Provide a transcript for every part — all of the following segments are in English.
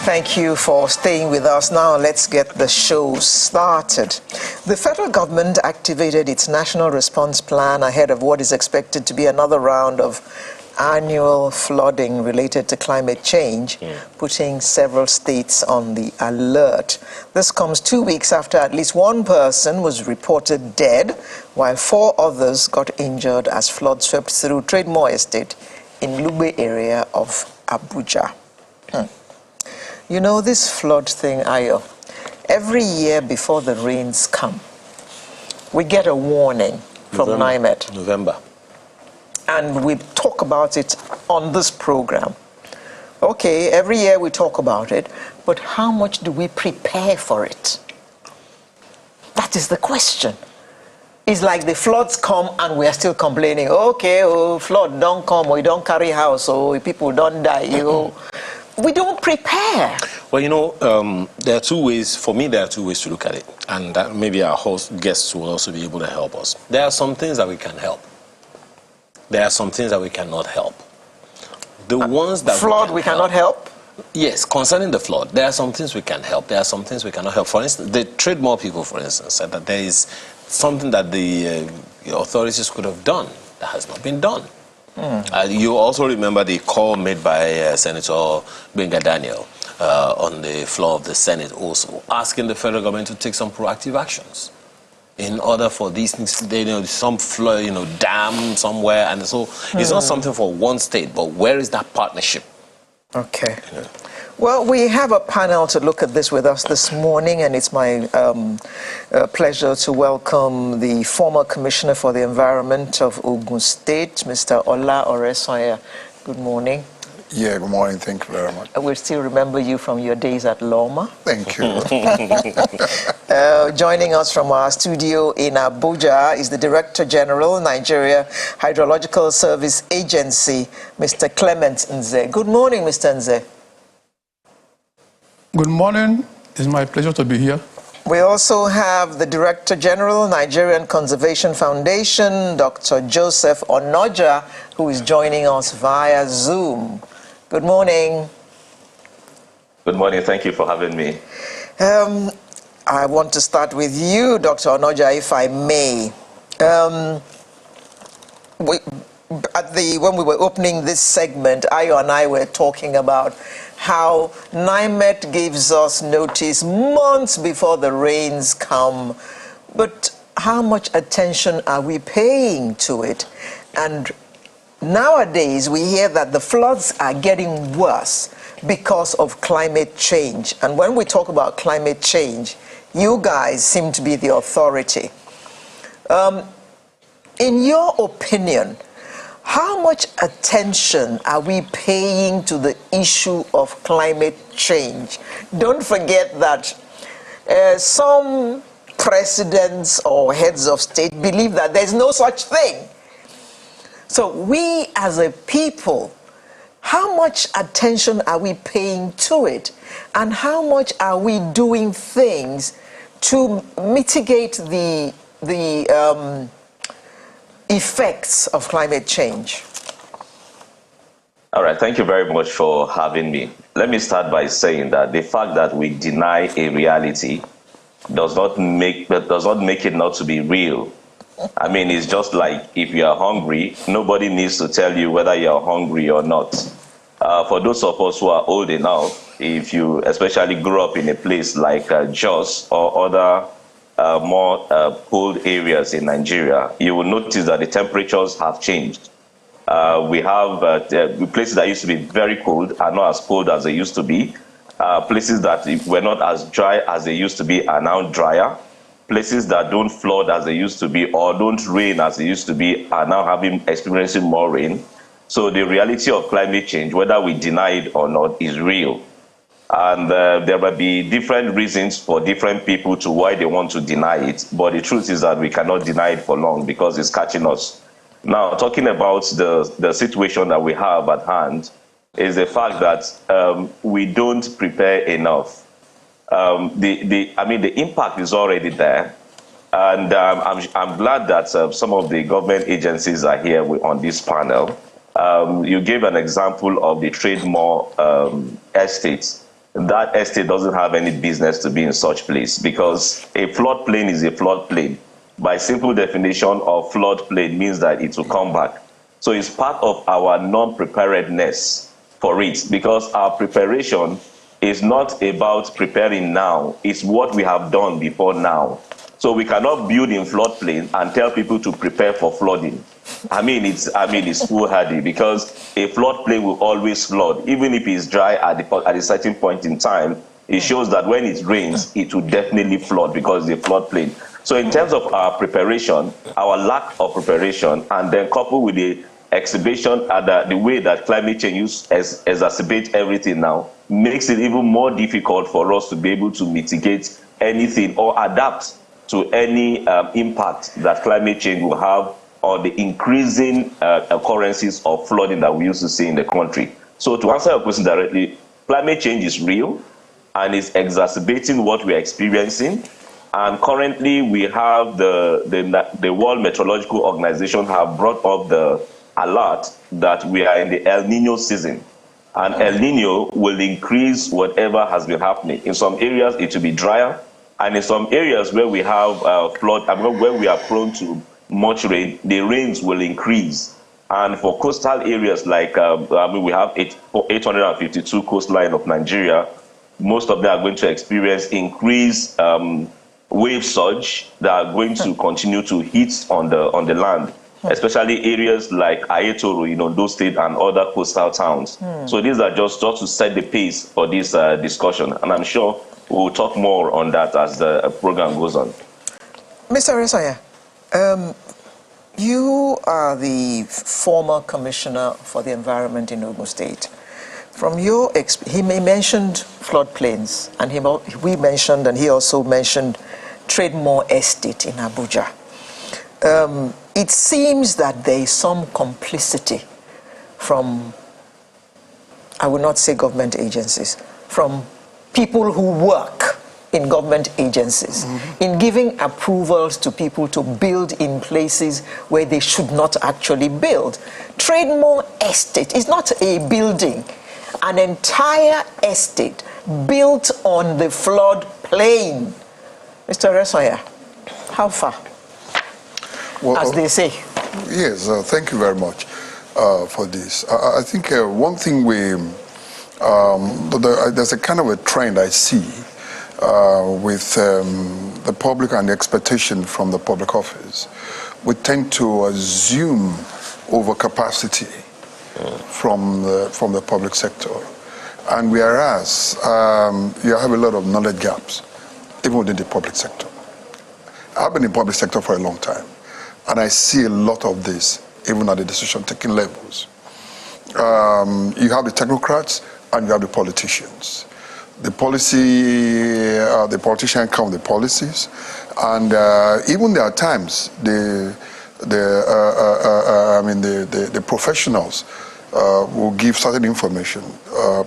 Thank you for staying with us. Now let's get the show started. The federal government activated its national response plan ahead of what is expected to be another round of annual flooding related to climate change, putting several states on the alert. This comes 2 weeks after at least one person was reported dead, while 4 others got injured as flood swept through Trademore Estate in Lugbe area of Abuja. You know, this flood thing, Ayo, every year before the rains come, we get a warning from NIMET. November. And we talk about it on this program. Okay, every year we talk about it, but how much do we prepare for it? That is the question. It's like the floods come and we are still complaining. Okay, oh, flood don't come, or you don't carry house, or people don't die. We don't prepare. Well, you know, there are 2 ways. For me, there are 2 ways to look at it, and that maybe our host guests will also be able to help us. There are some things that we can help. There are some things that we cannot help. The ones that flood we cannot help. Yes, concerning the flood, there are some things we can help. There are some things we cannot help. For instance, the Trademore people, for instance, said that there is something that the authorities could have done that has not been done. You also remember the call made by Senator Benga Daniel on the floor of the Senate, also asking the federal government to take some proactive actions in order for these things, some flood, dam somewhere, and so it's not something for one state, but where is that partnership? Okay. Yeah. Well, we have a panel to look at this with us this morning, and it's my pleasure to welcome the former Commissioner for the Environment of Ogun State, Mr. Ola Oresanya. Good morning. Yeah, good morning. Thank you very much. We still remember you from your days at Loma. Thank you. Joining us from our studio in Abuja is the Director General, Nigeria Hydrological Service Agency, Mr. Clement Nze. Good morning, Mr. Nze. Good morning. It's my pleasure to be here. We also have the Director General, Nigerian Conservation Foundation, Dr. Joseph Onoja, who is joining us via Zoom. Good morning. Good morning. Thank you for having me. I want to start with you, Dr. Onoja, if I may. When we were opening this segment, Ayo and I were talking about how NIMET gives us notice months before the rains come, but how much attention are we paying to it? And nowadays we hear that the floods are getting worse because of climate change. And when we talk about climate change, you guys seem to be the authority. In your opinion, how much attention are we paying to the issue of climate change? Don't forget that some presidents or heads of state believe that there's no such thing. So we as a people, how much attention are we paying to it? And how much are we doing things to mitigate the effects of climate change? All right, thank you very much for having me. Let me start by saying that the fact that we deny a reality does not make it not to be real. I mean, it's just like if you are hungry, nobody needs to tell you whether you are hungry or not. For those of us who are old enough, if you especially grew up in a place like Jos or other more cold areas in Nigeria, you will notice that the temperatures have changed. We have places that used to be very cold are not as cold as they used to be. Places that were not as dry as they used to be are now drier. Places that don't flood as they used to be or don't rain as they used to be are now experiencing more rain. So the reality of climate change, whether we deny it or not, is real. And there will be different reasons for different people to why they want to deny it. But the truth is that we cannot deny it for long because it's catching us. Now, talking about the situation that we have at hand is the fact that we don't prepare enough. The impact is already there. And I'm glad that some of the government agencies are here on this panel You gave an example of the Trademore estate. That estate doesn't have any business to be in such place because a floodplain is a floodplain. By simple definition of floodplain means that it will come back. So it's part of our non-preparedness for it, because our preparation is not about preparing now, it's what we have done before now. So we cannot build in floodplain and tell people to prepare for flooding. It's foolhardy, because a floodplain will always flood, even if it's dry at a certain point in time. It shows that when it rains, it will definitely flood because it's a floodplain. So in terms of our preparation, our lack of preparation, and then coupled with the exhibition and the way that climate change exacerbates everything now, makes it even more difficult for us to be able to mitigate anything or adapt to any impact that climate change will have on the increasing occurrences of flooding that we used to see in the country. So to answer your question directly, climate change is real and it's exacerbating what we're experiencing. And currently we have the World Meteorological Organization have brought up the alert that we are in the El Nino season. And El Nino will increase whatever has been happening. In some areas, it will be drier. And in some areas where we have flood, where we are prone to much rain, the rains will increase. And for coastal areas like, we have 852 coastline of Nigeria, most of them are going to experience increased wave surge that are going to continue to hit on the land, especially areas like Ayetoro in Ondo State and other coastal towns. So these are just to set the pace for this discussion. And I'm sure we'll talk more on that as the program goes on. Mr. Resaya, you are the former commissioner for the environment in Ogun State. From your he mentioned floodplains, and he also mentioned Trademore Estate in Abuja. It seems that there is some complicity from, I will not say government agencies, from people who work in government agencies in giving approvals to people to build in places where they should not actually build. Trademore Estate is not a building, an entire estate built on the floodplain. Mr. Resaya, how far, well, as they say? Yes, thank you very much for this. I think one thing there's a kind of a trend I see with the public and the expectation from the public office. We tend to assume overcapacity from the public sector. And whereas you have a lot of knowledge gaps, even within the public sector. I've been in the public sector for a long time, and I see a lot of this, even at the decision-taking levels. You have the technocrats, and you have the politicians. The politicians come with the policies, and even there are times the professionals will give certain information.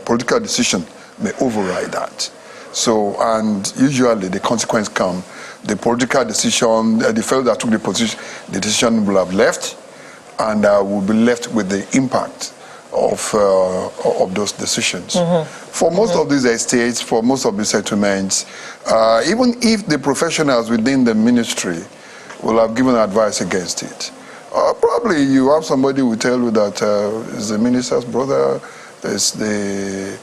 Political decision may override that. So, and usually the consequence come. The political decision, the fellow that took the decision will have left, and will be left with the impact of those decisions. For most of these estates, for most of these settlements, even if the professionals within the ministry will have given advice against it, probably you have somebody who will tell you that it's the minister's brother, it's the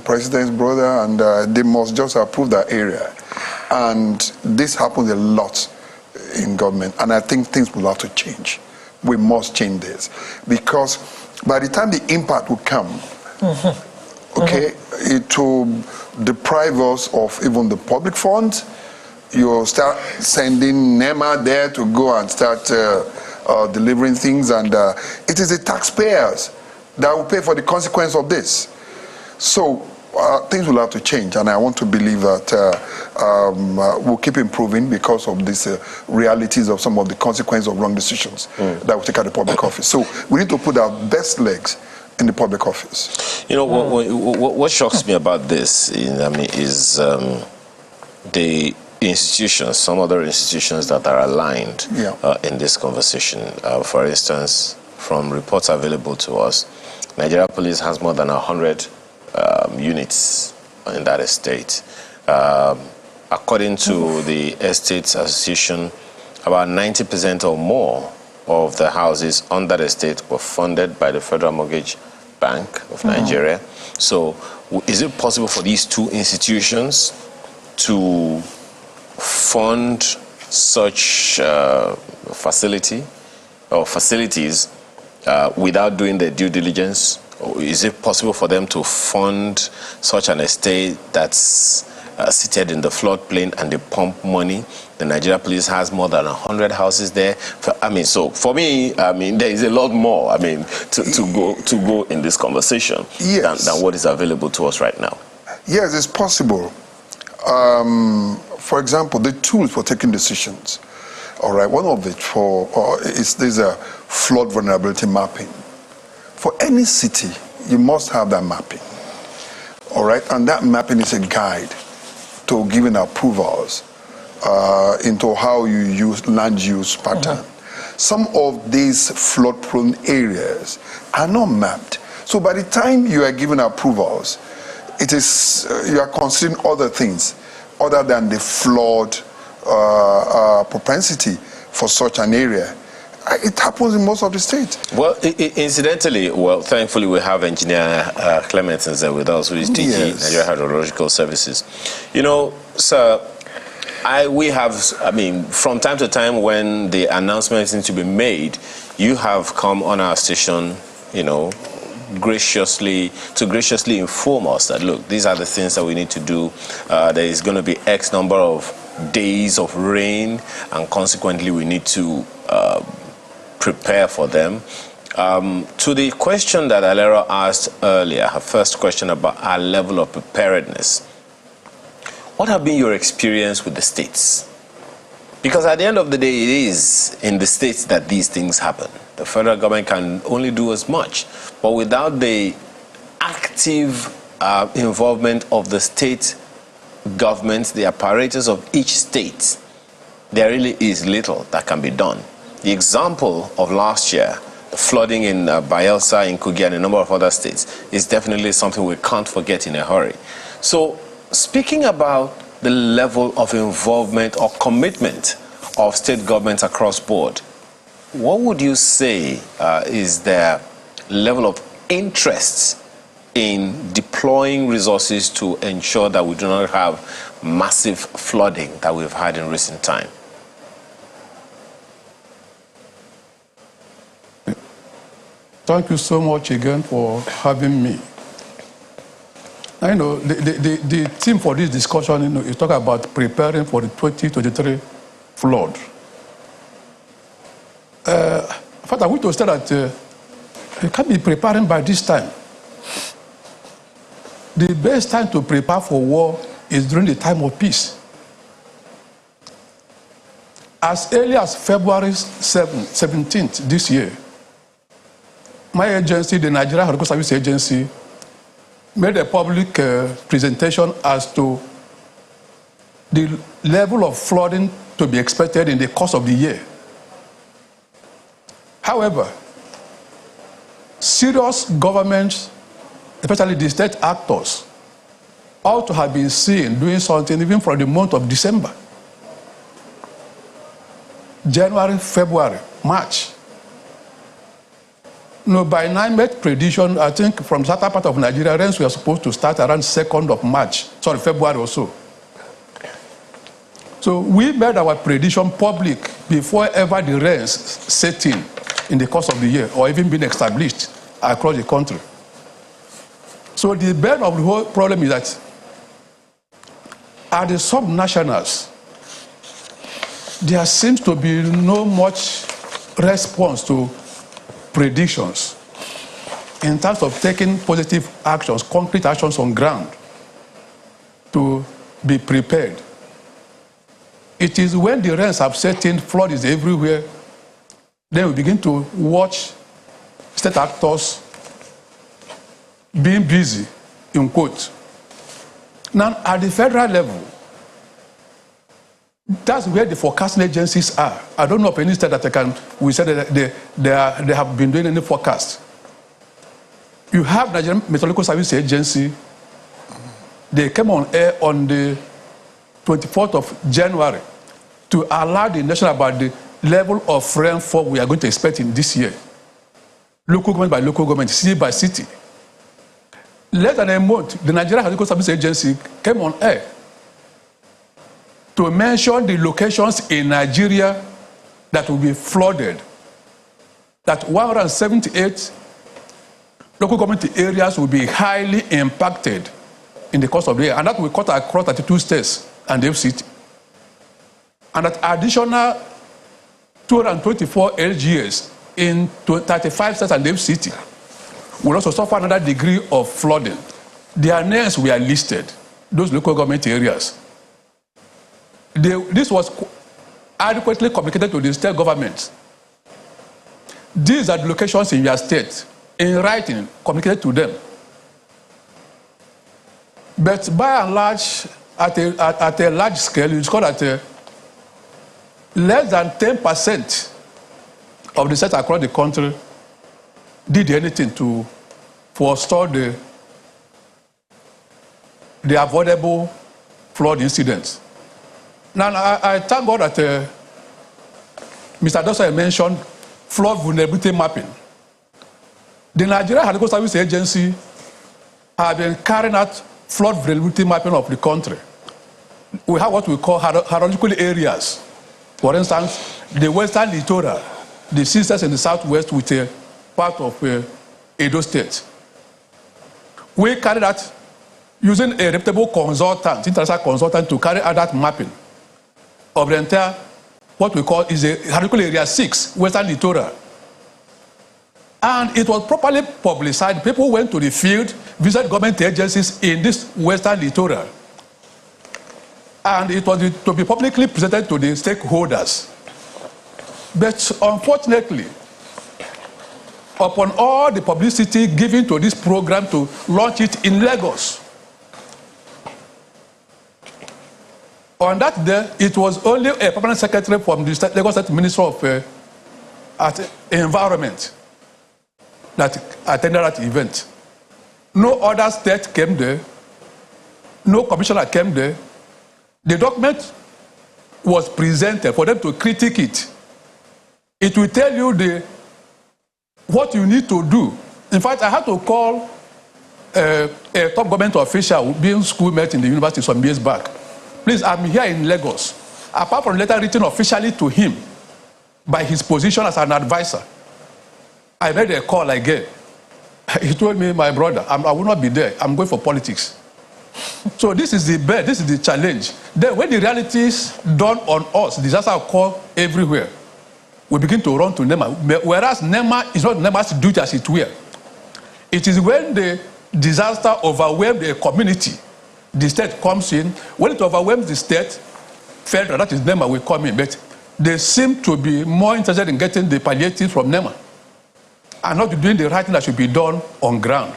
president's brother, and they must just approve that area. And this happens a lot in government, and I think things will have to change. We must change this, because by the time the impact will come, okay, it will deprive us of even the public funds. You'll start sending NEMA there to go and start delivering things, and it is the taxpayers that will pay for the consequence of this. So things will have to change, and I want to believe that we'll keep improving because of these realities of some of the consequences of wrong decisions that we take at the public office. So we need to put our best legs in the public office. You know, what shocks me about this is the institutions, some other institutions that are aligned in this conversation. For instance, from reports available to us, Nigeria Police has more than 100 units in that estate. According to the Estates Association, about 90% or more of the houses on that estate were funded by the Federal Mortgage Bank of Nigeria. So is it possible for these two institutions to fund such facilities without doing their due diligence? Or is it possible for them to fund such an estate that's seated in the floodplain and they pump money? The Nigeria Police has more than 100 houses there. So for me, there is a lot more, to go in this conversation than what is available to us right now. Yes, it's possible. For example, the tools for taking decisions. All right, one of it there's a flood vulnerability mapping. For any city, you must have that mapping. All right, and that mapping is a guide to giving approvals into how you use land use pattern. Some of these flood-prone areas are not mapped. So by the time you are given approvals, it is you are considering other things other than the flood propensity for such an area. It happens in most of the states. Well, incidentally, thankfully we have Engineer Clements there with us, who is DG, Nigeria Hydrological Services. Sir, we have, from time to time when the announcements need to be made, you have come on our station, graciously inform us that, look, these are the things that we need to do. There is going to be X number of days of rain, and consequently we need to prepare for them. To the question that Alera asked earlier, her first question about our level of preparedness, what have been your experience with the states? Because at the end of the day, it is in the states that these things happen. The federal government can only do as much, but without the active involvement of the state governments, the apparatus of each state, there really is little that can be done. The example of last year, the flooding in Bayelsa, in Kogi, and a number of other states, is definitely something we can't forget in a hurry. So, speaking about the level of involvement or commitment of state governments across board, what would you say is their level of interest in deploying resources to ensure that we do not have massive flooding that we've had in recent time? Thank you so much again for having me. I know the theme for this discussion, you talk about preparing for the 2023 flood. In fact, I want to say that you can't be preparing by this time. The best time to prepare for war is during the time of peace. As early as February 17th this year, my agency, the Nigeria Hydrological Service Agency, made a public presentation as to the level of flooding to be expected in the course of the year. However, serious governments, especially the state actors, ought to have been seen doing something even from the month of December, January, February, March. By NIMET prediction, I think from the southern part of Nigeria, rains were supposed to start around 2nd of March, February or so. So we made our prediction public before ever the rains set in the course of the year, or even been established across the country. So the burden of the whole problem is that at the subnationals, there seems to be no much response to predictions in terms of taking positive actions, concrete actions on ground to be prepared. It is when the rains have set in, flood is everywhere, then we begin to watch state actors being busy, in quotes. Now, at the federal level, That's where the forecasting agencies are. I don't know of any state that we said that they have been doing any forecast. You have Nigerian Meteorological Service Agency. They came on air on the 24th of January to alert the nation about the level of rainfall we are going to expect in this year. Local government by local government, city by city. Less than a month, the Nigerian Meteorological Service Agency came on air to mention the locations in Nigeria that will be flooded. That 178 local government areas will be highly impacted in the course of the year, and that will cut across 32 states and the FCT. And that additional 224 LGAs in 35 states and the FCT will also suffer another degree of flooding. Their names were listed, those local government areas. This was adequately communicated to the state governments. These are the locations in your state, in writing, communicated to them. But by and large, at a large scale, it's called that less than 10% of the states across the country did anything to forestall the avoidable flood incidents. Now, I thank God that Mr. Dosa mentioned flood vulnerability mapping. The Nigerian Hydrological Service Agency have been carrying out flood vulnerability mapping of the country. We have what we call hydrological areas. For instance, the western littoral, the sisters in the southwest with a part of Edo State. We carried out using a reputable consultant, international consultant, to carry out that mapping of the entire, what we call is a hydrological area 6, western littoral. And it was properly publicized. People went to the field, visited government agencies in this western littoral. And it was to be publicly presented to the stakeholders. But unfortunately, upon all the publicity given to this program to launch it in Lagos, on that day, it was only a permanent secretary from the Lagos State Ministry of Environment that attended that event. No other state came there. No commissioner came there. The document was presented for them to critique it. It will tell you what you need to do. In fact, I had to call a top government official being schoolmate in the university some years back. Please, I'm here in Lagos. Apart from letter written officially to him by his position as an advisor, I made a call again. He told me, my brother, I will not be there. I'm going for politics. So this is the challenge. Then when the realities dawn on us, disaster occur everywhere, we begin to run to NEMA. Whereas NEMA is not NEMA's duty as it were. It is when the disaster overwhelms a community, the state comes in. When it overwhelms the state, federal, that is NEMA, will come in. But they seem to be more interested in getting the palliatives from NEMA and not doing the right thing that should be done on ground.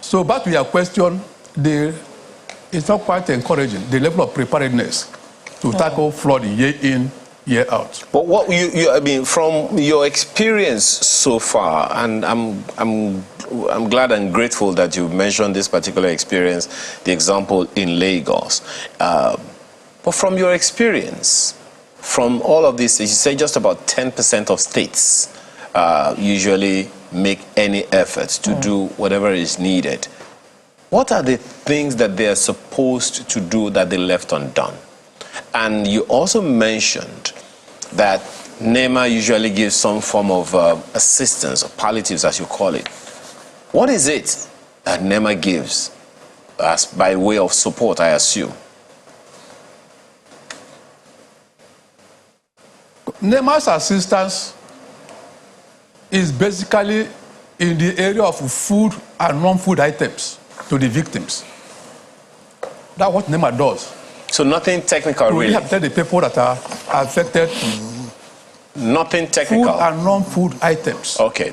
So back to your question, it's not quite encouraging, the level of preparedness to tackle flooding year in, year out. But what I mean, from your experience so far, and I'm glad and grateful that you mentioned this particular experience, the example in Lagos. But from your experience, from all of this, you say just about 10% of states usually make any efforts to do whatever is needed. What are the things that they are supposed to do that they left undone? And you also mentioned that NEMA usually gives some form of assistance, or palliatives as you call it. What is it that NEMA gives as by way of support, I assume? NEMA's assistance is basically in the area of food and non-food items to the victims. That's what NEMA does. So nothing technical, really? We have to tell the people that are affected. Nothing technical? Food and non-food items. Okay.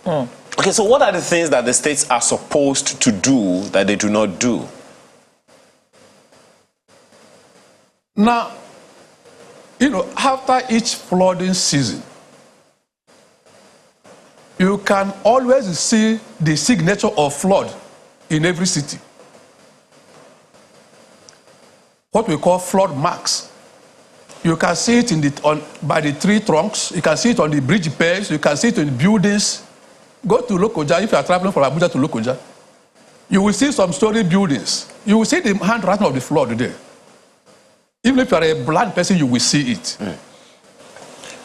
Okay, so what are the things that the states are supposed to do that they do not do? Now, after each flooding season, you can always see the signature of flood in every city. What we call flood marks. You can see it by the tree trunks, you can see it on the bridge piers, you can see it in buildings. Go to Lokoja, if you are traveling from Abuja to Lokoja, you will see some story buildings. You will see the handwriting of the flood there. Even if you are a blind person, you will see it.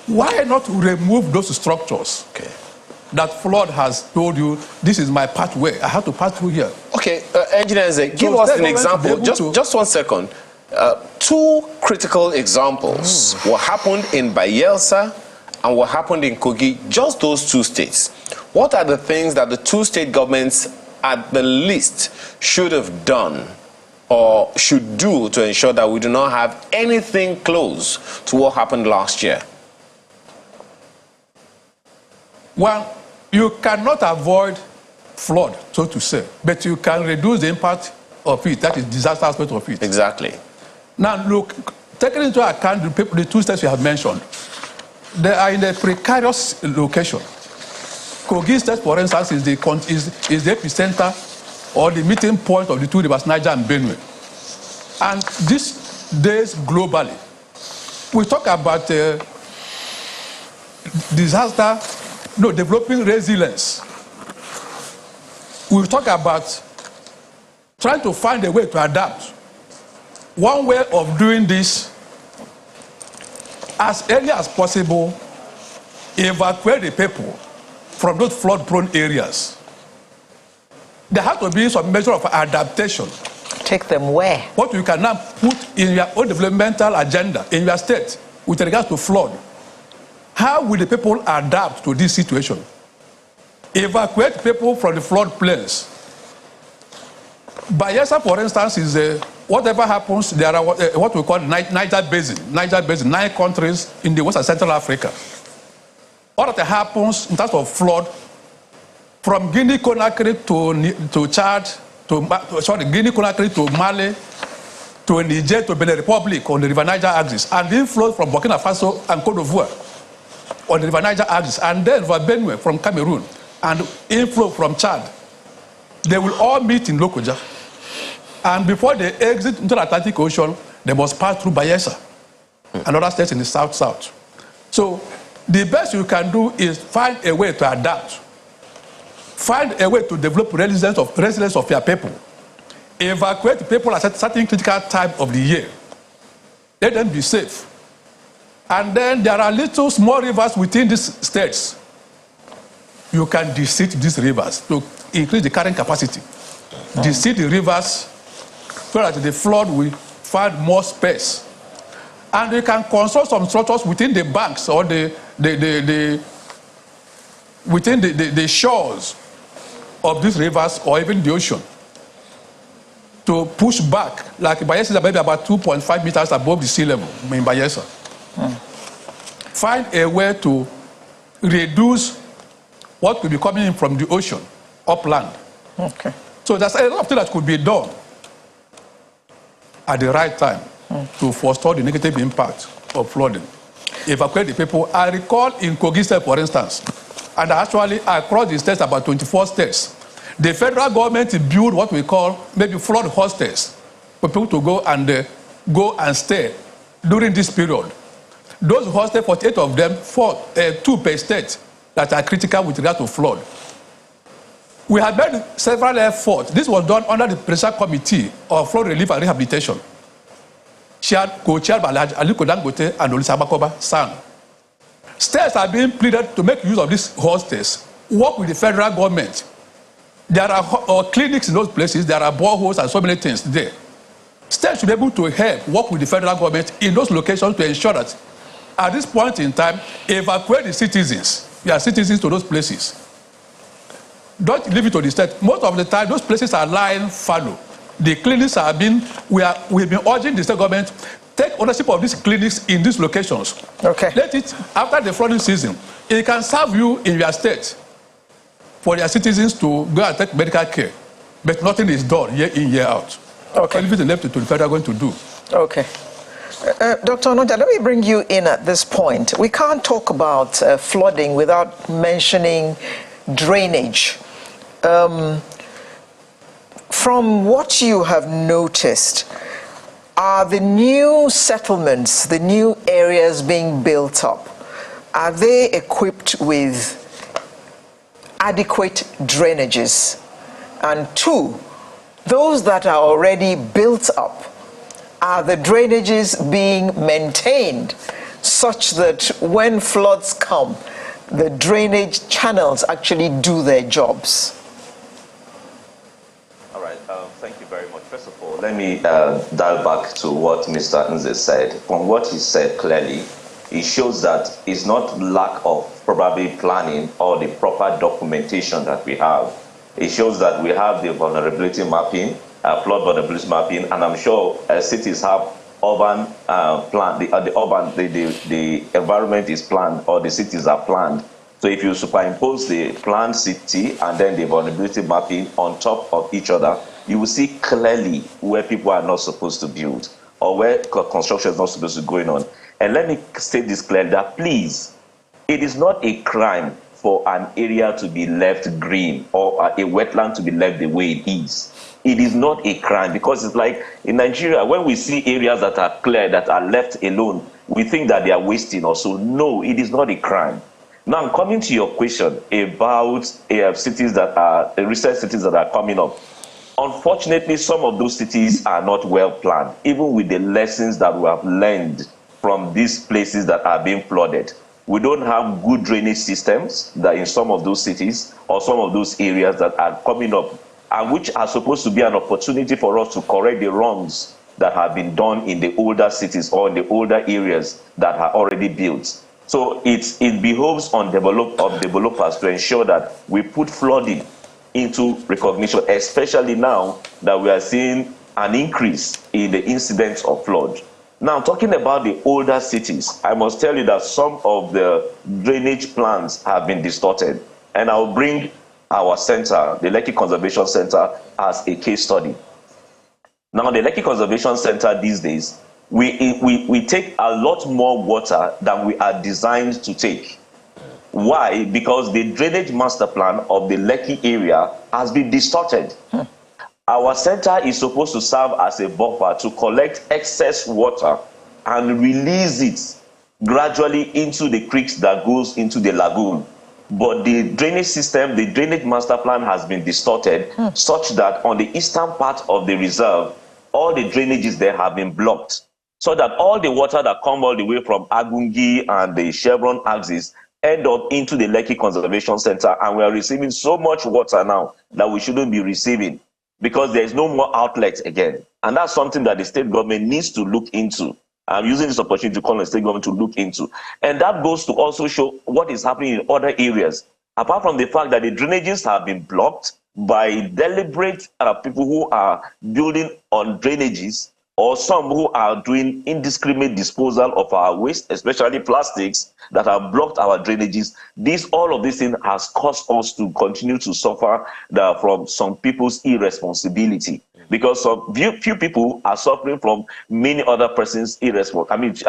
Why not remove those structures that flood has told you, this is my pathway, I have to pass through here? Okay, Engineer Eze, give us an example. Just 1 second. 2 critical examples. What happened in Bayelsa and what happened in Kogi, just those 2 states. What are the things that the 2 state governments at the least should have done or should do to ensure that we do not have anything close to what happened last year? Well, you cannot avoid flood, so to say, but you can reduce the impact of it. That is disaster aspect of it. Exactly. Now, look, taking into account the 2 states you have mentioned, they are in a precarious location. Kogi State, for instance, is the epicenter or the meeting point of the 2 rivers, Niger and Benue. And these days, globally, we talk about developing resilience. We talk about trying to find a way to adapt. One way of doing this, as early as possible, evacuate the people from those flood-prone areas. There has to be some measure of adaptation. Take them where? What you can now put in your own developmental agenda in your state with regards to flood. How will the people adapt to this situation? Evacuate people from the flood plains. Bayelsa, for instance, is whatever happens, there are what we call Niger Basin. Niger Basin, 9 countries in the West and Central Africa. What that happens in terms of flood, from Guinea-Conakry to Chad, Guinea-Conakry to Mali, to Niger, to Benin Republic on the River Niger axis, and then flow from Burkina Faso and Cote d'Ivoire on the River Niger axis, and then River Benue from Cameroon, and inflow from Chad. They will all meet in Lokoja. And before they exit into the Atlantic Ocean, they must pass through Bayelsa and other states in the south-south. So the best you can do is find a way to adapt. Find a way to develop resilience of your people. Evacuate people at a certain critical time of the year. Let them be safe. And then there are little small rivers within these states. You can deseed these rivers to increase the carrying capacity. Deseed the rivers so that the flood will find more space. And you can construct some structures within the banks or within the shores of these rivers or even the ocean to push back. Like Bayelsa is maybe about 2.5 meters above the sea level in Bayelsa. Find a way to reduce what could be coming in from the ocean, upland. Okay. So there's a lot of things that could be done at the right time to forestall the negative impact of flooding. Evacuate the people. I recall in Kogi State, for instance, and actually across the states, about 24 states, the federal government built what we call maybe flood hostels for people to go and stay during this period. Those hostels, 48 of them, 2 per state, that are critical with regard to flood. We have made several efforts. This was done under the Pressure Committee of Flood Relief and Rehabilitation, co-chaired by Aliko Dangote and Olusegun San. States are being pleaded to make use of these hostels, work with the federal government. There are clinics in those places, there are boreholes and so many things there. States should be able to help work with the federal government in those locations to ensure that at this point in time, evacuate the citizens, your citizens to those places. Don't leave it to the state. Most of the time, those places are lying fallow. The clinics have been, we've been urging the state government, take ownership of these clinics in these locations. Okay. Let it, after the flooding season, it can serve you in your state for your citizens to go and take medical care. But nothing is done year in, year out. Okay. Everything left to the federal government to do. Okay. Dr. Onoja, let me bring you in at this point. We can't talk about flooding without mentioning drainage. From what you have noticed, are the new settlements, the new areas being built up, are they equipped with adequate drainages? And two, those that are already built up, are the drainages being maintained such that when floods come, the drainage channels actually do their jobs? All right, thank you very much. First of all, let me dial back to what Mr. Nze said. From what he said clearly, it shows that it's not lack of probably planning or the proper documentation that we have. It shows that we have the vulnerability mapping, flood vulnerability mapping, and I'm sure cities have urban plan. The environment is planned, or the cities are planned. So if you superimpose the planned city and then the vulnerability mapping on top of each other, you will see clearly where people are not supposed to build or where construction is not supposed to go on. And let me state this clearly, that please, it is not a crime for an area to be left green or a wetland to be left the way it is. It is not a crime, because it's like in Nigeria, when we see areas that are clear, that are left alone, we think that they are wasting also. No, it is not a crime. Now, coming to your question about cities that are, recent cities that are coming up. Unfortunately, some of those cities are not well planned, even with the lessons that we have learned from these places that are being flooded. We don't have good drainage systems that in some of those cities or some of those areas that are coming up, and which are supposed to be an opportunity for us to correct the wrongs that have been done in the older cities or in the older areas that are already built. So it behoves on developers to ensure that we put flooding into recognition, especially now that we are seeing an increase in the incidence of flood. Now, talking about the older cities, I must tell you that some of the drainage plans have been distorted. And I'll bring our center, the Lekki Conservation Center, as a case study. Now, the Lekki Conservation Center these days, we take a lot more water than we are designed to take. Why? Because the drainage master plan of the Lekki area has been distorted. Our center is supposed to serve as a buffer to collect excess water and release it gradually into the creeks that goes into the lagoon. But the drainage system, the drainage master plan has been distorted such that on the eastern part of the reserve, all the drainages there have been blocked, so that all the water that come all the way from Agungi and the Chevron axis end up into the Lekki Conservation Center, and we are receiving so much water now that we shouldn't be receiving, because there is no more outlet again. And that's something that the state government needs to look into. I'm using this opportunity to call on the state government to look into. And that goes to also show what is happening in other areas. Apart from the fact that the drainages have been blocked by deliberate people who are building on drainages, or some who are doing indiscriminate disposal of our waste, especially plastics, that have blocked our drainages. All of this thing has caused us to continue to suffer from some people's irresponsibility, because few people are suffering from many other persons' irresponsibility.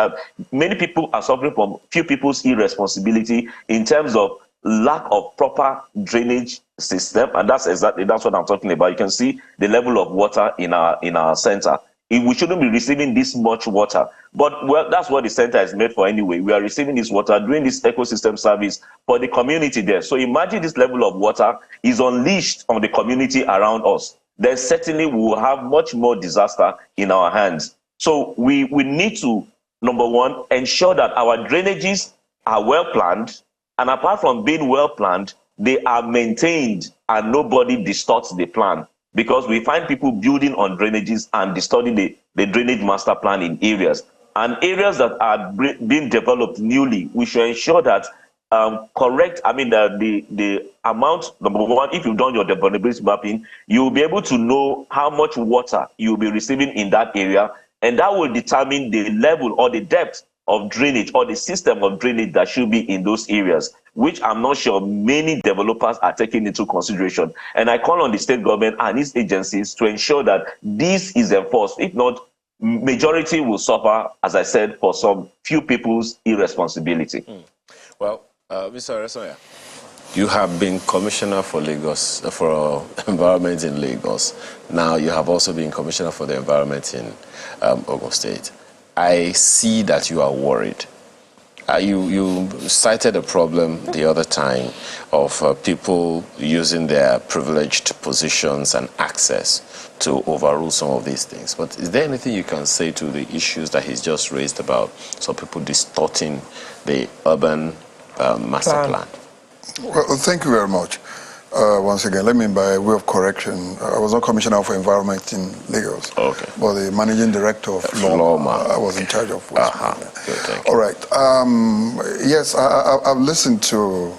Many people are suffering from few people's irresponsibility in terms of lack of proper drainage system, and that's what I'm talking about. You can see the level of water in our center. We shouldn't be receiving this much water, but well, that's what the center is made for anyway. We are receiving this water, doing this ecosystem service for the community there. So imagine this level of water is unleashed on the community around us. Then certainly we will have much more disaster in our hands. So we need to, number one, ensure that our drainages are well planned, and apart from being well planned, they are maintained and nobody distorts the plan. Because we find people building on drainages and distorting the drainage master plan in areas. And areas that are being developed newly, we should ensure that the amount, number one, if you've done your vulnerability mapping, you will be able to know how much water you'll be receiving in that area, and that will determine the level or the depth of drainage or the system of drainage that should be in those areas, which I'm not sure many developers are taking into consideration. And I call on the state government and its agencies to ensure that this is enforced. If not, majority will suffer, as I said, for some few people's irresponsibility. Well, Mr. Aresoya, you have been Commissioner for Lagos, for Environment in Lagos. Now you have also been Commissioner for the Environment in Ogun State. I see that you are worried. You cited a problem the other time of people using their privileged positions and access to overrule some of these things. But is there anything you can say to the issues that he's just raised about some people distorting the urban master plan? Well, thank you very much. Once again, let me, by way of correction, I was not Commissioner for Environment in Lagos, okay, but the Managing Director of Lawma. I was in charge of West Good, all right. Yes, I've listened to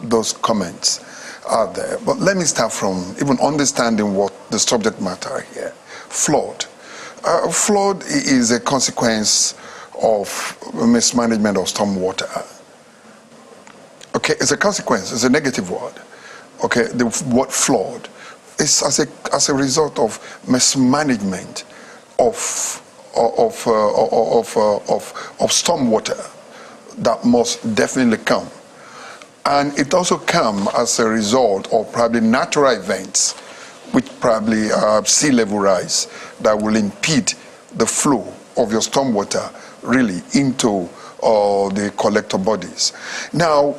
those comments out there, but let me start from even understanding what the subject matter here. Flood. Flood is a consequence of mismanagement of stormwater. Okay, it's a consequence. It's a negative word. Okay, the word flood is as a result of mismanagement of stormwater that must definitely come, and it also come as a result of probably natural events, which probably sea level rise that will impede the flow of your stormwater really into the collector bodies. Now,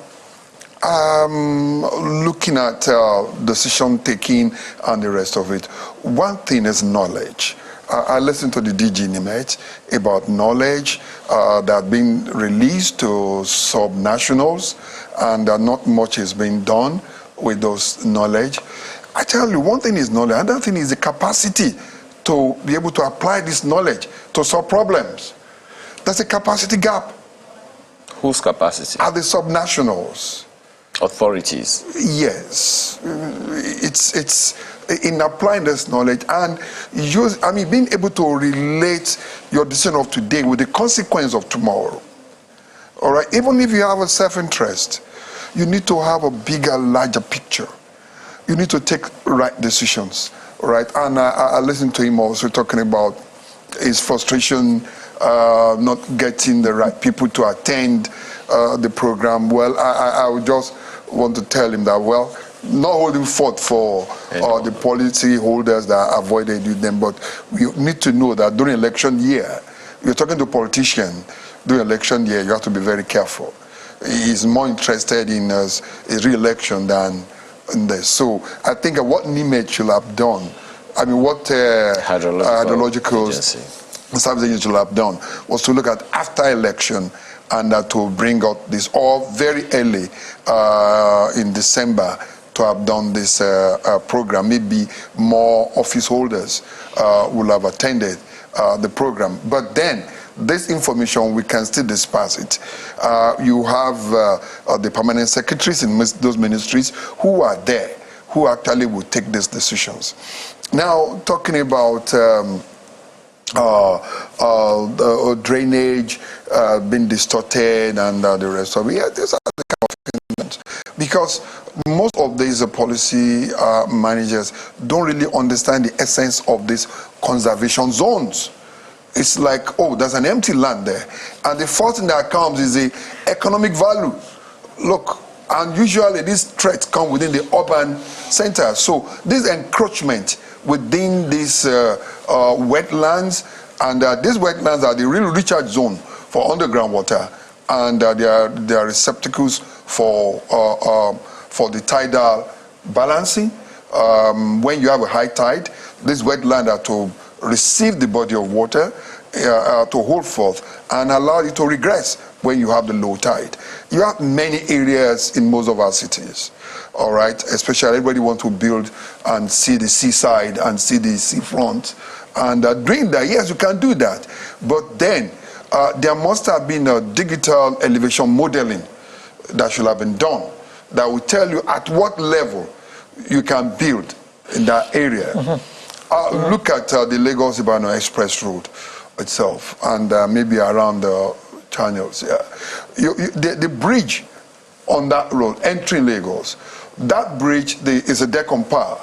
looking at decision taking and the rest of it, one thing is knowledge. I listened to the DG Nimet about knowledge that been released to subnationals, and not much is being done with those knowledge. I tell you, one thing is knowledge, another thing is the capacity to be able to apply this knowledge to solve problems. There's a capacity gap. Whose capacity? Are the subnationals. Authorities. Yes, it's in applying this knowledge and being able to relate your decision of today with the consequence of tomorrow. All right, even if you have a self-interest, you need to have a bigger, larger picture. You need to take right decisions. All right, and I listened to him also talking about his frustration, not getting the right people to attend the program. Well, I would just want to tell him that, well, not holding forth for the policy holders that avoided them, but we need to know that during election year, you're talking to a politician, during election year, you have to be very careful. He's more interested in his re-election than in this. So I think what NIMET should have done, what hydrological service agency should have done was to look at after election and to bring out this all very early in December to have done this program. Maybe more office holders will have attended the program. But then this information, we can still disperse it. You have the permanent secretaries in those ministries who are there, who actually will take these decisions. Now, talking about drainage being distorted and the rest of it. Yeah, these are the kind of things. Because most of these policy managers don't really understand the essence of these conservation zones. It's like, oh, there's an empty land there. And the first thing that comes is the economic value. Look, and usually these threats come within the urban center. So this encroachment within these wetlands, and these wetlands are the real recharge zone for underground water, and they are receptacles for the tidal balancing. When you have a high tide, these wetlands are to receive the body of water to hold forth and allow it to regress when you have the low tide. You have many areas in most of our cities, all right? Especially everybody wants to build and see the seaside and see the seafront. And doing that, yes, you can do that. But then there must have been a digital elevation modeling that should have been done that will tell you at what level you can build in that area. Look at the Lagos-Ibadan Express Road itself, and maybe around the channels. Yeah. The bridge on that road, entering Lagos, that bridge is a deck on par.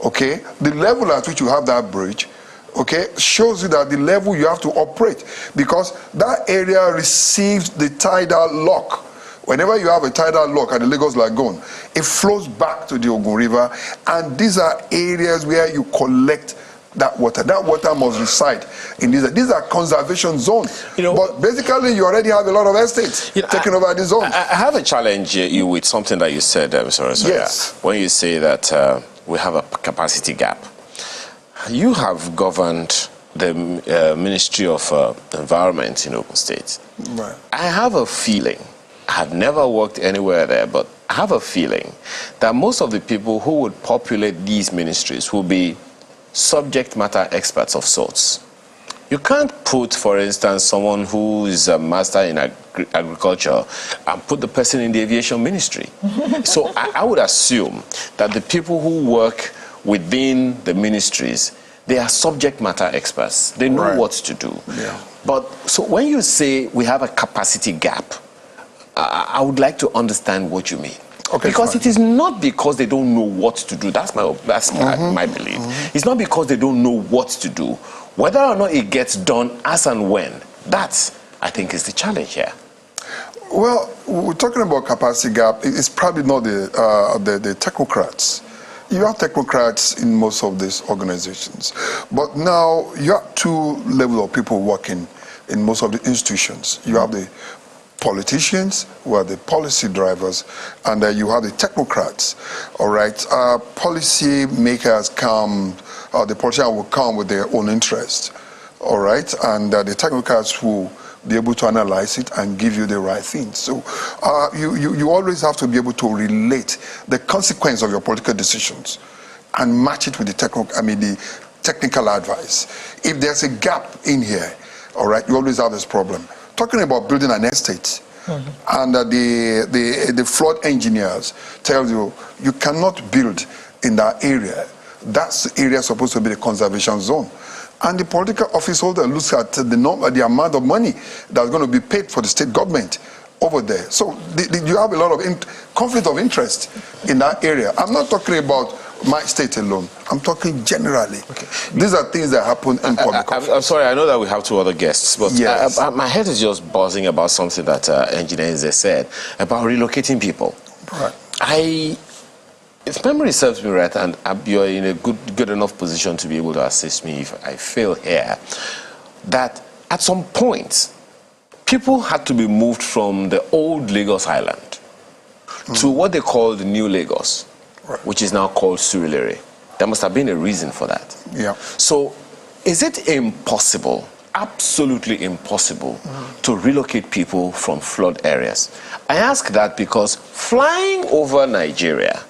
Okay, the level at which you have that bridge okay, shows you that the level you have to operate, because that area receives the tidal lock. Whenever you have a tidal lock at the Lagos Lagoon, it flows back to the Ogun River, and these are areas where you collect that water. That water must reside in these are conservation zones. But basically, you already have a lot of estates taking over these zones. I have a challenge you with something that you said, Mr. Osoya. Yes. When you say that we have a capacity gap. You have governed the Ministry of Environment in Ogun State. Right. I have a feeling, I have never worked anywhere there, but I have a feeling that most of the people who would populate these ministries will be subject matter experts of sorts. You can't put, for instance, someone who is a master in agriculture and put the person in the aviation ministry. So I would assume that the people who work within the ministries, they are subject matter experts. They know what to do. Yeah. But so when you say we have a capacity gap, I would like to understand what you mean. Okay, because it is not because they don't know what to do. That's my belief. It's not because they don't know what to do. Whether or not it gets done as and when, that's, I think, is the challenge here. Well, we're talking about capacity gap. It's probably not the technocrats. You have technocrats in most of these organizations. But now you have two levels of people working in most of the institutions. You have the politicians, who are the policy drivers, and you have the technocrats. All right, policy makers come, the politicians will come with their own interest. All right, and the technocrats will be able to analyze it and give you the right thing. So you always have to be able to relate the consequence of your political decisions and match it with the technical advice. If there's a gap in here, all right, you always have this problem. Talking about building an estate, and the flood engineers tell you you cannot build in that area. That's the area supposed to be the conservation zone. And the political office holder looks at the amount of money that's going to be paid for the state government over there. So you have a lot of conflict of interest in that area. I'm not talking about my state alone. I'm talking generally. Okay. These are things that happen in public office. I'm sorry, I know that we have two other guests, but yes. My head is just buzzing about something that Engineer Nze said about relocating people. Right. If memory serves me right, and you're in a good enough position to be able to assist me if I fail here, that at some point, people had to be moved from the old Lagos Island to what they call the new Lagos, which is now called Surulere. There must have been a reason for that. Yeah. So, is it impossible, absolutely impossible, to relocate people from flood areas? I ask that because flying over Nigeria,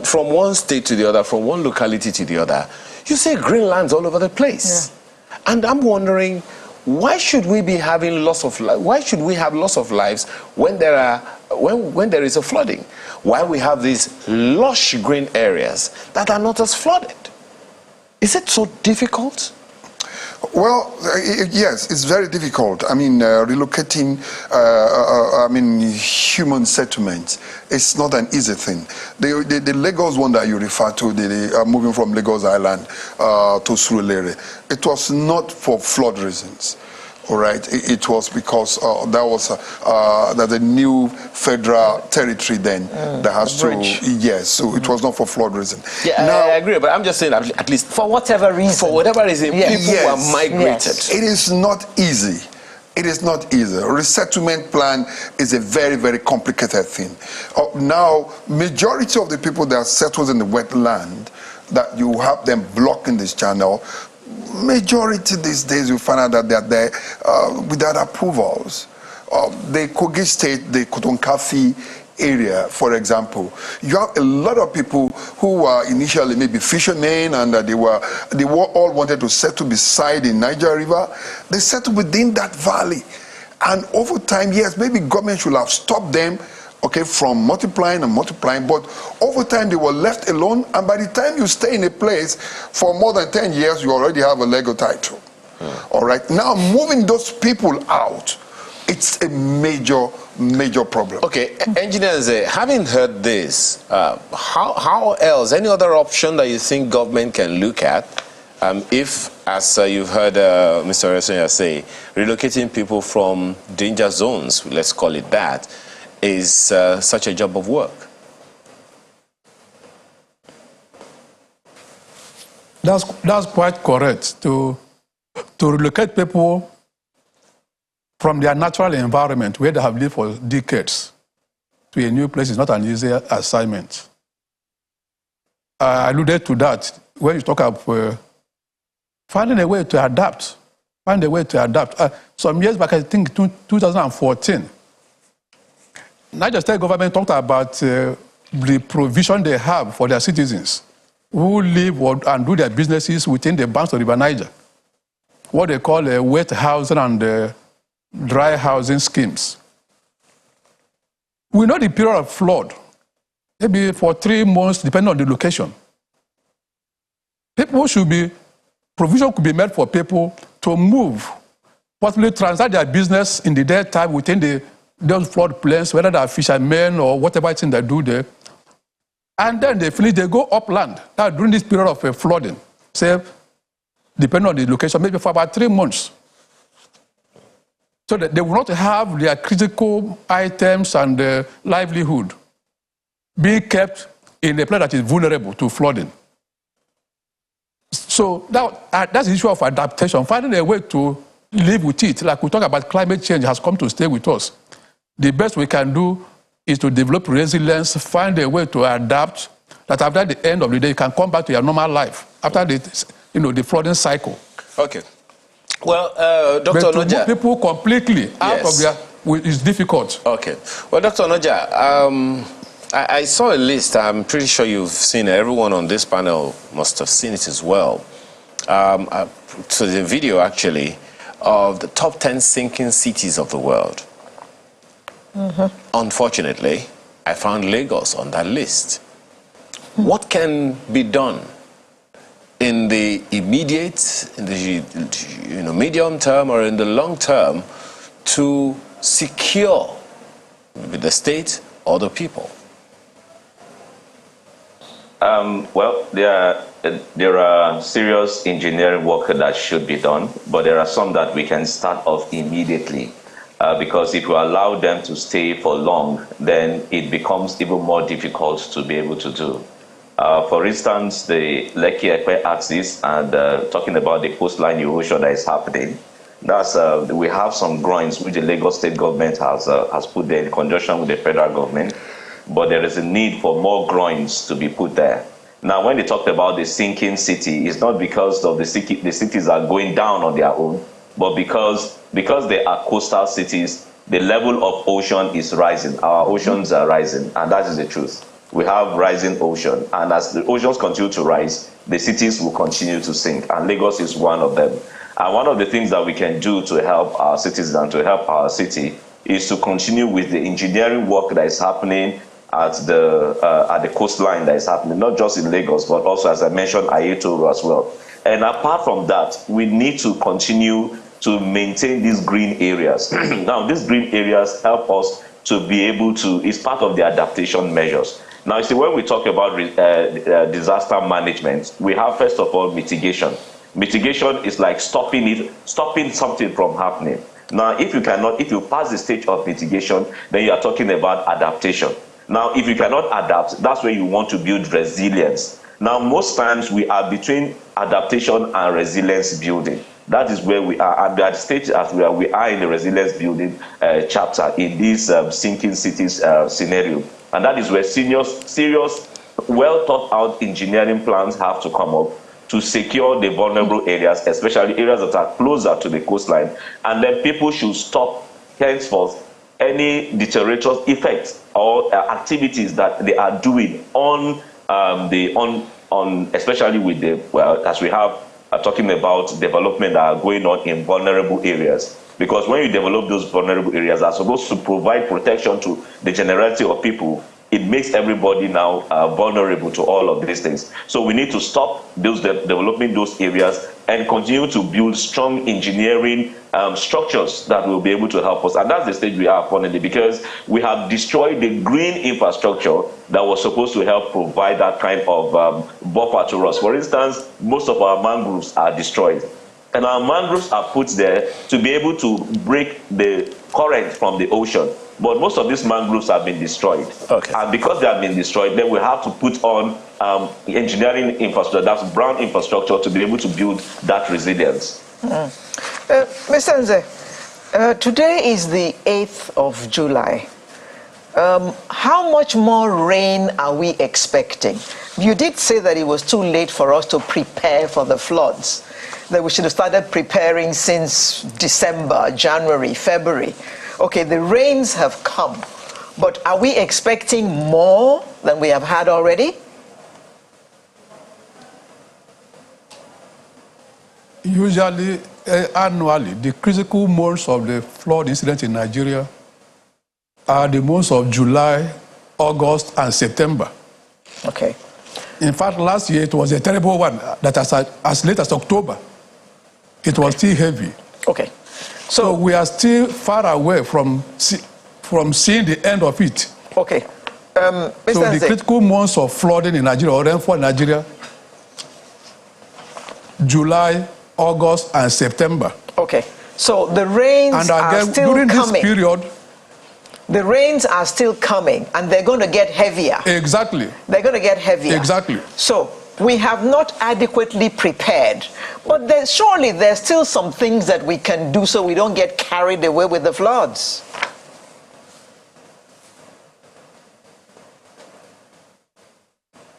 from one state to the other, from one locality to the other, you see green lands all over the place. Yeah. And I'm wondering, why should we be having loss of life? Why should we have loss of lives when there is a flooding? Why we have these lush green areas that are not as flooded? Is it so difficult? Well, yes, it's very difficult. I mean, relocating, human settlements, it's not an easy thing. The Lagos one that you refer to, moving from Lagos Island to Surulere, it was not for flood reasons. All right, it was because that was the new federal territory then that has to, yes, so it was not for flood reason. Yeah, now, I agree, but I'm just saying at least for whatever reason. For whatever reason, people were migrated. Yes. It is not easy. It is not easy. A resettlement plan is a very, very complicated thing. Now, majority of the people that are settled in the wetland, that you have them blocking this channel, majority these days you find out that they're there without approvals. The Kogi State, the Kotonkafi area, for example, you have a lot of people who were initially maybe fishermen and they were all wanted to settle beside the Niger River. They settled within that valley, and over time, yes, maybe government should have stopped them, okay, from multiplying, but over time they were left alone, and by the time you stay in a place for more than 10 years, you already have a legal title. All right, now moving those people out, it's a major problem. Okay, engineers, having heard this, how else, any other option that you think government can look at if, as you've heard Mr. Resenya say, relocating people from danger zones, let's call it that, is such a job of work? That's quite correct. To relocate people from their natural environment where they have lived for decades to a new place is not an easy assignment. I alluded to that when you talk of finding a way to adapt. Find a way to adapt. Some years back, I think 2014, Niger State government talked about the provision they have for their citizens who live and do their businesses within the banks of River Niger, what they call wet housing and dry housing schemes. We know the period of flood, maybe for 3 months, depending on the location. Provision could be made for people to move, possibly transact their business in the daytime within those flood plains, whether they are fishermen or whatever thing they do there. And then they finish, they go upland. Now, during this period of flooding, say, depending on the location, maybe for about 3 months. So that they will not have their critical items and livelihood being kept in a place that is vulnerable to flooding. So that's the issue of adaptation, finding a way to live with it. Like we talk about climate change has come to stay with us. The best we can do is to develop resilience, find a way to adapt, that after the end of the day, you can come back to your normal life after the flooding cycle. Okay. Well, Dr. But to Onoja, move people completely out of their is difficult. Okay. Well, Dr. Onoja, I saw a list. I'm pretty sure you've seen it. Everyone on this panel must have seen it as well. To the video, actually, of the top 10 sinking cities of the world. Unfortunately, I found Lagos on that list. What can be done in the immediate, in the medium term or in the long term to secure maybe the state or the people? Well, there are serious engineering work that should be done, but there are some that we can start off immediately. Because if we allow them to stay for long, then it becomes even more difficult to be able to do. For instance, the Lekki-Epe axis, and talking about the coastline erosion that is happening, we have some groins which the Lagos state government has put there in conjunction with the federal government, but there is a need for more groins to be put there. Now, when they talked about the sinking city, it's not because of the cities are going down on their own, but because they are coastal cities, the level of ocean is rising. Our oceans are rising, and that is the truth. We have rising ocean, and as the oceans continue to rise, the cities will continue to sink, and Lagos is one of them. And one of the things that we can do to help our citizens and to help our city is to continue with the engineering work that is happening at the coastline that is happening, not just in Lagos, but also, as I mentioned, Ayetoro as well. And apart from that, we need to continue to maintain these green areas. Now, these green areas help us to be able to, it's part of the adaptation measures. Now, you see, when we talk about disaster management, we have, first of all, mitigation. Mitigation is like stopping something from happening. Now, if you pass the stage of mitigation, then you are talking about adaptation. Now, if you cannot adapt, that's where you want to build resilience. Now, most times we are between adaptation and resilience building. That is where we are at that stage as we are in the resilience building chapter in this sinking cities scenario. And that is where serious, well thought out engineering plans have to come up to secure the vulnerable areas, especially areas that are closer to the coastline. And then people should stop henceforth any deteriorative effects or activities that they are doing on especially with as we have talking about development that are going on in vulnerable areas. Because when you develop those vulnerable areas that are supposed to provide protection to the generality of people, it makes everybody now vulnerable to all of these things. So we need to stop developing those areas and continue to build strong engineering structures that will be able to help us. And that's the stage we are currently, because we have destroyed the green infrastructure that was supposed to help provide that kind of buffer to us. For instance, most of our mangroves are destroyed. And our mangroves are put there to be able to break the current from the ocean. But most of these mangroves have been destroyed. Okay. And because they have been destroyed, then we have to put on engineering infrastructure, that's brown infrastructure, to be able to build that resilience. Mr. Nze, today is the 8th of July. How much more rain are we expecting? You did say that it was too late for us to prepare for the floods, that we should have started preparing since December, January, February. Okay, the rains have come, but are we expecting more than we have had already? Usually, annually, the critical months of the flood incident in Nigeria are the months of July, August, and September. Okay. In fact, last year it was a terrible one that as late as October, it was still heavy. Okay. So we are still far away from seeing the end of it. Okay. Mr. So the Nze, critical months of flooding in Nigeria, or rainfall in Nigeria, July, August, and September. okay. So the rains And are again, still during coming. this period, The rains are still coming, and they're going to get heavier. exactly, They're going to get heavier. exactly. So we have not adequately prepared, but surely there's still some things that we can do so we don't get carried away with the floods.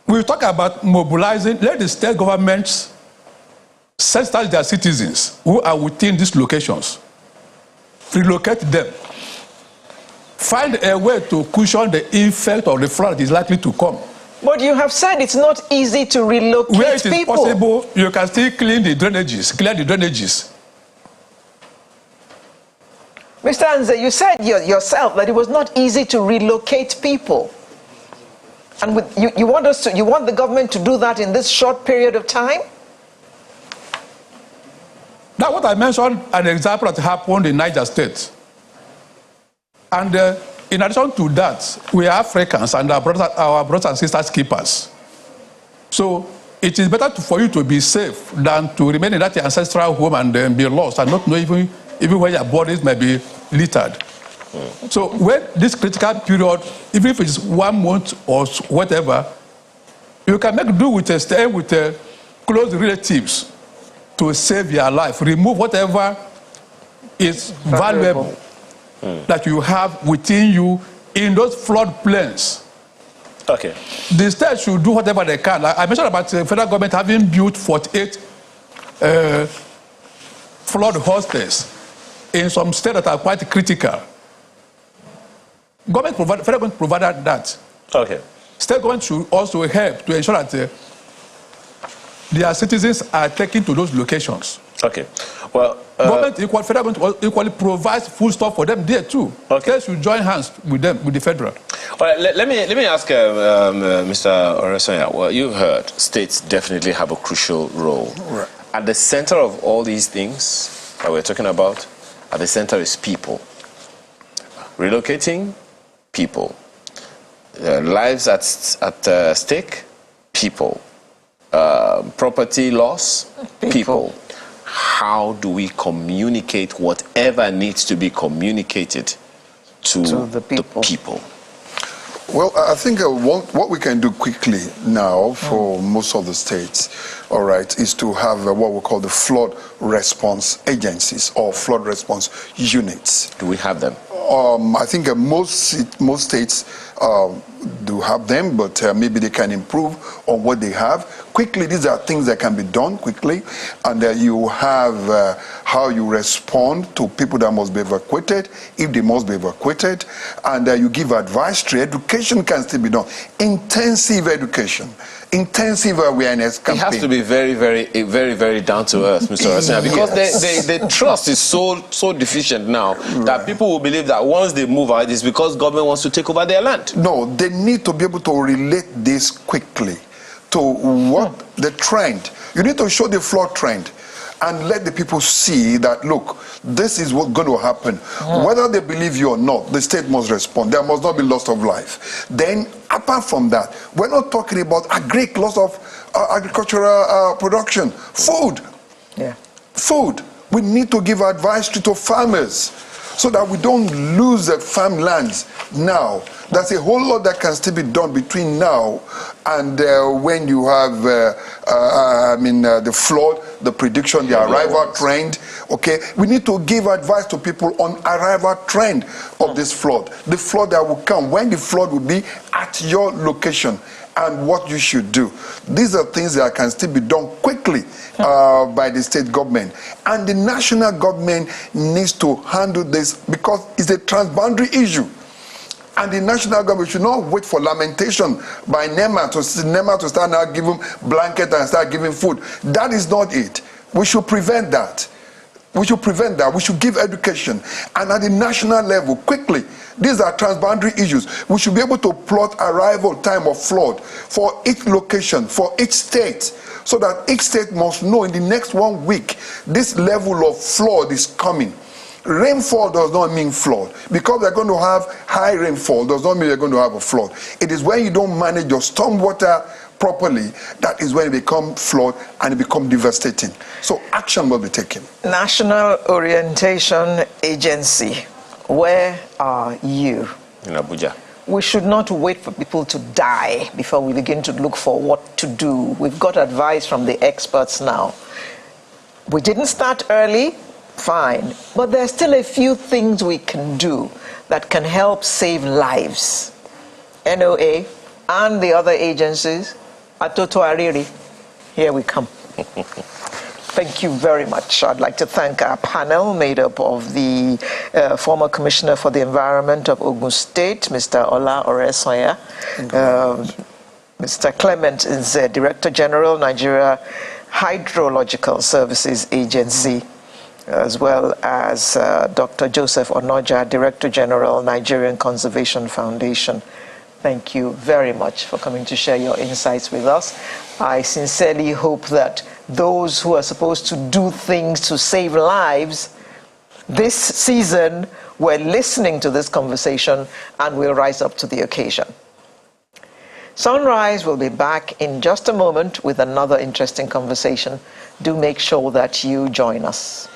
We talk about mobilizing. Let the state governments sensitize their citizens who are within these locations, relocate them, find a way to cushion the effect of the flood that is likely to come. But you have said it's not easy to relocate Where it is people. possible, you can still clear the drainages. Mr. Nze, you said yourself that it was not easy to relocate people. And you want the government to do that in this short period of time? Now, what I mentioned, an example that happened in Niger State. And in addition to that, we are Africans and our brothers and sisters keepers. So it is better for you to be safe than to remain in that ancestral home and be lost and not know even where your bodies may be littered. So when this critical period, even if it's 1 month or whatever, you can make do with stay with close relatives to save your life. Remove whatever is valuable that you have within you in those flood plains. Okay. The state should do whatever they can. I mentioned about the federal government having built 48 flood hostels in some states that are quite critical. Federal government provided that. Okay. State government should also help to ensure that their citizens are taken to those locations. Okay. Well, Federal government equally provides food stuff for them there too. Okay. States should join hands with them, with the federal. All right, let me ask Mr. Oresanya. Well, you heard states definitely have a crucial role. Right. At the center of all these things that we're talking about, at the center is people. Relocating, people. Lives at stake, people. Property loss, people. How do we communicate whatever needs to be communicated to the people? Well, I think what we can do quickly now for most of the states, all right, is to have what we call the flood response agencies or flood response units. Do we have them? I think most states do have them, but maybe they can improve on what they have. Quickly, these are things that can be done quickly, and you have how you respond to people that must be evacuated, if they must be evacuated, and you give advice. Education can still be done. Intensive education, intensive awareness campaign. It has to be very, very down to earth, Mr. Oresanya, because the trust is so deficient now that people will believe that once they move out, it's because government wants to take over their land. No, they need to be able to relate this quickly to what the trend. You need to show the flood trend. and let the people see that, look, this is what's going to happen. Whether they believe you or not, the state must respond. There must not be loss of life. Then, apart from that, we're not talking about a great loss of agricultural production. Food. Yeah. Food. We need to give advice to farmers so that we don't lose the farmlands now. There's a whole lot that can still be done between now and when you have, the flood, the prediction, the arrival trend. Okay, we need to give advice to people on arrival trend of this flood. The flood that will come, when the flood will be at your location, and what you should do. These are things that can still be done quickly by the state government. And the national government needs to handle this because it's a transboundary issue. And the national government should not wait for lamentation by NEMA to start now giving blanket and start giving food. That is not it. We should prevent that. We should prevent that. We should give education. And at the national level, quickly, these are transboundary issues. We should be able to plot arrival time of flood for each location, for each state, so that each state must know in the next 1 week, this level of flood is coming. Rainfall does not mean flood. Because they're going to have high rainfall does not mean you're going to have a flood. It is when you don't manage your stormwater properly, that is when it becomes flood and it becomes devastating. So action will be taken. National Orientation Agency, where are you? In Abuja. We should not wait for people to die before we begin to look for what to do. We've got advice from the experts now. We didn't start early, fine, but there's still a few things we can do that can help save lives. NOA and the other agencies, Atoto Ariri, here we come. Thank you very much. I'd like to thank our panel made up of the former Commissioner for the Environment of Ogun State, Mr. Ola Oresanya. Mr. Clement is Director General, Nigeria Hydrological Services Agency, as well as Dr. Joseph Onoja, Director General, Nigerian Conservation Foundation. Thank you very much for coming to share your insights with us. I sincerely hope that those who are supposed to do things to save lives this season were listening to this conversation and will rise up to the occasion. Sunrise will be back in just a moment with another interesting conversation. Do make sure that you join us.